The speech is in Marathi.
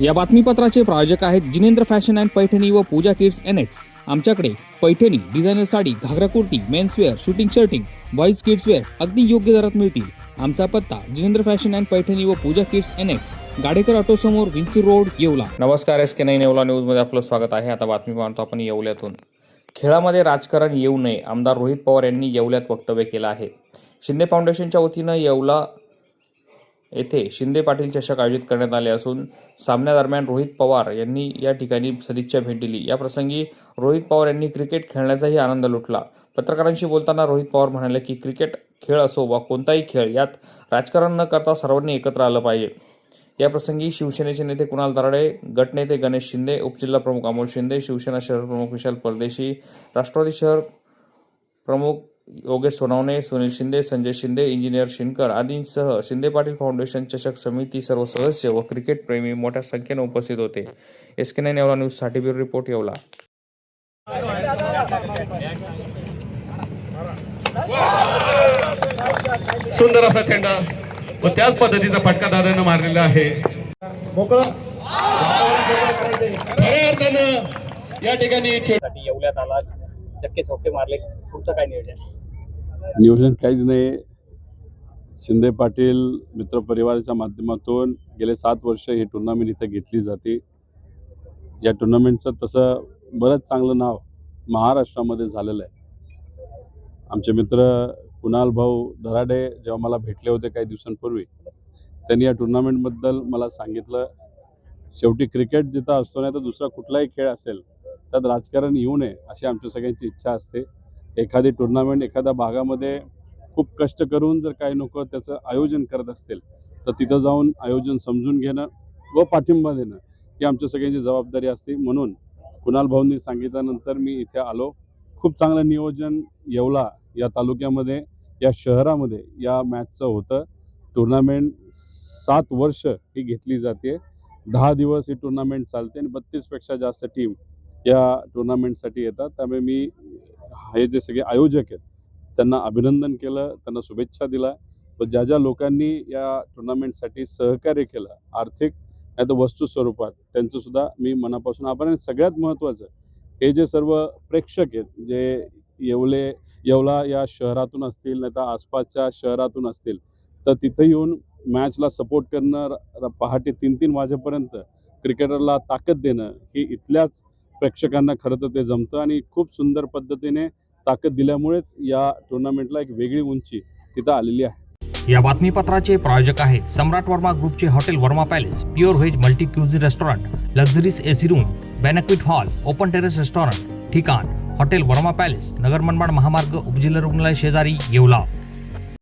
या बातमीपत्राचे प्रायोजक आहेत जिनेंद्र फॅशन अँड पैठणी व पूजा किड्स NX। आमच्याकडे Paithani, designer sari, ghagra kurti, menswear, suiting shirting, boys kidswear अगदी योग्य दरात मिळतील। आमचा पत्ता जिनेंद्र फॅशन अँड पैठणी व पूजा किड्स NX, गाडेकर ऑटो समोर, विंचूर रोड, येवला। नमस्कार, SK9 येवला न्यूजमध्ये आपलं स्वागत आहे। आता बातमी पाहतो आपण येवल्यातून। खेळामध्ये राजकारण येऊ नये, आमदार रोहित पवार यांनी येवल्यात वक्तव्य केलं आहे। शिंदे फाउंडेशनच्या वतीनं येवला येथे शिंदे पाटील चषक आयोजित करण्यात आले असून सामन्यादरम्यान रोहित पवार यांनी या ठिकाणी सदिच्छा भेट दिली। या प्रसंगी रोहित पवार यांनी क्रिकेट खेळण्याचाही आनंद लुटला। पत्रकारांशी बोलताना रोहित पवार म्हणाले की क्रिकेट खेळ असो वा कोणताही खेळ, यात राजकारण न करता सर्वांनी एकत्र आलं पाहिजे। या प्रसंगी शिवसेनेचे नेते कुणाल दराडे, गटनेते गणेश शिंदे, उपजिल्हा प्रमुख अमोल शिंदे, शिवसेना शहर प्रमुख विशाल परदेशी, राष्ट्रवादी शहर प्रमुख योगेश सोनवणे, सुनील शिंदे, संजय शिंदे, इंजिनियर शिनकर आदींसह शिंदे पाटील फाउंडेशन चषक समिती सर्व सदस्य व क्रिकेट प्रेमी मोठ्या संख्येने उपस्थित होते। SK9 येवला न्यूजसाठी ब्युरो रिपोर्ट, येवला। सुंदर असा चेंडा व त्याच पद्धतीचा फटका दादानं मारलेला आहे। मोकळा खऱ्या अर्थानं या ठिकाणी येवल्यात आला, चक्के चौके मारले, पुढचं काय नियोजन काहीच नाही। शिंदे पाटील मित्र परिवाराच्या माध्यमातून गेले 7 वर्ष ही टुर्नामेंट इथं घेतली जाते। या टुर्नामेंटचं तसं बरंच चांगलं नाव महाराष्ट्रामध्ये झालेलं आहे। आमचे मित्र कुणाल भाऊ दराडे जेव्हा मला भेटले होते काही दिवसांपूर्वी, त्यांनी या टुर्नामेंटबद्दल मला सांगितलं, शेवटी क्रिकेट जिथं असतो नाही तर दुसरा कुठलाही खेळ असेल त्यात राजकारण येऊ नये अशी आमच्या सगळ्यांची इच्छा असते। एखादी टुर्नामेंट एखाद्या भागामध्ये खूप कष्ट करून जर काही लोक त्याचं आयोजन करत असतील तर तिथं जाऊन आयोजन समजून घेणं व पाठिंबा देणं ही आमच्या सगळ्यांची जबाबदारी असते। म्हणून कुणाल भाऊंनी सांगितल्यानंतर मी इथे आलो। खूप चांगलं नियोजन येवला या तालुक्यामध्ये, या शहरामध्ये या मॅचचं होतं। टुर्नामेंट 7 वर्ष ही घेतली जाते, 10 दिवस ही टुर्नामेंट चालते आणि 32पेक्षा जास्त टीम या टुर्नामेंटसाठी येतात। त्यामुळे मी हे जे सगळे आयोजक आहेत त्यांना अभिनंदन केलं, त्यांना शुभेच्छा दिला व ज्या ज्या लोकांनी या टुर्नामेंटसाठी सहकार्य केलं आर्थिक नाही तर वस्तू स्वरूपात, त्यांचं सुद्धा मी मनापासून आभार। आणि सगळ्यात महत्त्वाचं हे जे सर्व प्रेक्षक आहेत जे येवला या शहरातून असतील नाही तर आसपासच्या शहरातून असतील तर तिथे येऊन मॅचला सपोर्ट करणं, पहाटे 3-3 वाजेपर्यंत क्रिकेटरला ताकद देणं ही इथल्याच प्रेक्षकांना खरं तर ते जमतं आणि खूप सुंदर पद्धतीने ताकद दिल्यामुळेच या टुर्नामेंटला एक वेगळी उंची तिथं आलेली आहे। या बातमीपत्राचे प्रायोजक आहेत सम्राट वर्मा ग्रुपचे hotel Verma palace, pure veg multi cuisine restaurant, luxuries AC room, banquet hall, open terrace restaurant. ठिकाण हॉटेल वर्मा पॅलेस, नगर मनमाड महामार्ग, उपजिल्हा रुग्णालय शेजारी, येवला।